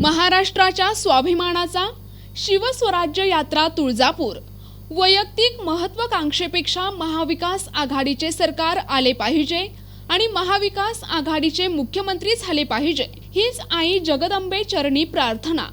महाराष्ट्राच्या स्वाभिमानाचा शिवस्वराज्य यात्रा तुळजापूर। वैयक्तिक महत्त्वाकांक्षेपेक्षा महाविकास आघाडीचे सरकार आले पाहिजे आणि महाविकास आघाडीचे मुख्यमंत्री झाले पाहिजे हीच आई जगदंबे चरणी प्रार्थना।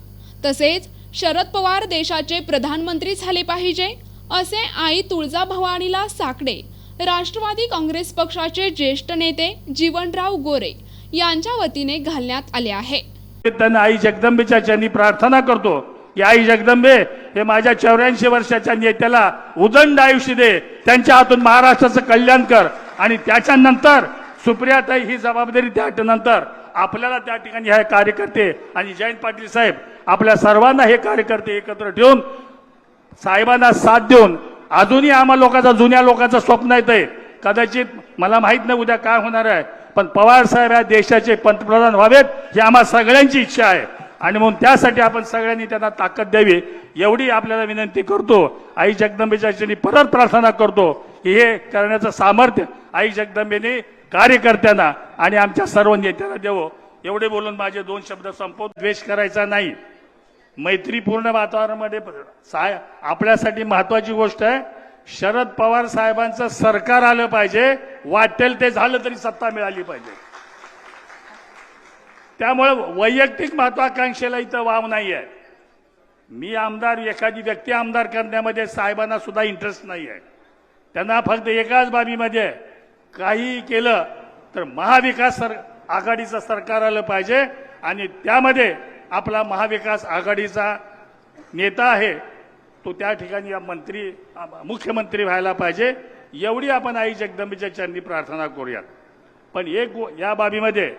तसेच शरद पवार देशाचे प्रधानमंत्री झाले पाहिजे असे आई तुळजाभवानीला साकडे राष्ट्रवादी काँग्रेस पक्षाचे ज्येष्ठ नेते जीवनराव गोरे यांच्या वतीने घालण्यात आले आहे। त्यांना आई जगदंबेच्या चरणी प्रार्थना करतो की आई जगदंबे हे माझ्या 84 वर्षाच्या नेत्याला उदंड आयुष्य दे, त्यांच्या हातून महाराष्ट्राचं कल्याण कर आणि त्याच्यानंतर सुप्रियाताई ही जबाबदारी त्यानंतर आपल्याला त्या ठिकाणी हे कार्यकर्ते आणि जयंत पाटील साहेब आपल्या सर्वांना हे कार्यकर्ते एकत्र ठेवून साहेबांना साथ देऊन अजूनही आम्हा लोकांचा जुन्या लोकांचं स्वप्न येतंय। कदाचित मला माहित नाही उद्या काय होणार आहे, पण पवार साहेब या देशाचे पंतप्रधान व्हावेत ही आम्हा सगळ्यांची इच्छा आहे आणि म्हणून त्यासाठी आपण सगळ्यांनी त्यांना ताकद द्यावी एवढी आपल्याला विनंती करतो। आई जगदंबेच्या चरणी परत प्रार्थना करतो की हे करण्याचं सामर्थ्य आई जगदंबेने कार्यकर्त्यांना आणि आमच्या सर्व नेत्यांना देवो। एवढे बोलून माझे 2 शब्द संपवतो। द्वेष करायचा नाही, मैत्रीपूर्ण वातावरणामध्ये आपल्यासाठी महत्वाची गोष्ट आहे शरद पवार साहेबांचं सरकार आलं पाहिजे, वाटेल ते झालं तरी सत्ता मिळाली पाहिजे। त्यामुळे वैयक्तिक महत्वाकांक्षेला इथं वाव नाही आहे। मी आमदार एखादी व्यक्ती आमदार करण्यामध्ये साहेबांना सुद्धा इंटरेस्ट नाही आहे। त्यांना फक्त एकाच बाबीमध्ये काही केलं तर महाविकास आघाडीचं सरकार आलं पाहिजे आणि त्यामध्ये आपला महाविकास आघाडीचा नेता आहे तो त्या ठिकाणी मंत्री मुख्यमंत्री व्हायला पाहिजे एवढी आपण आई जगदंबेच्या चरणी प्रार्थना करूयात। पण एक या बाबीमध्ये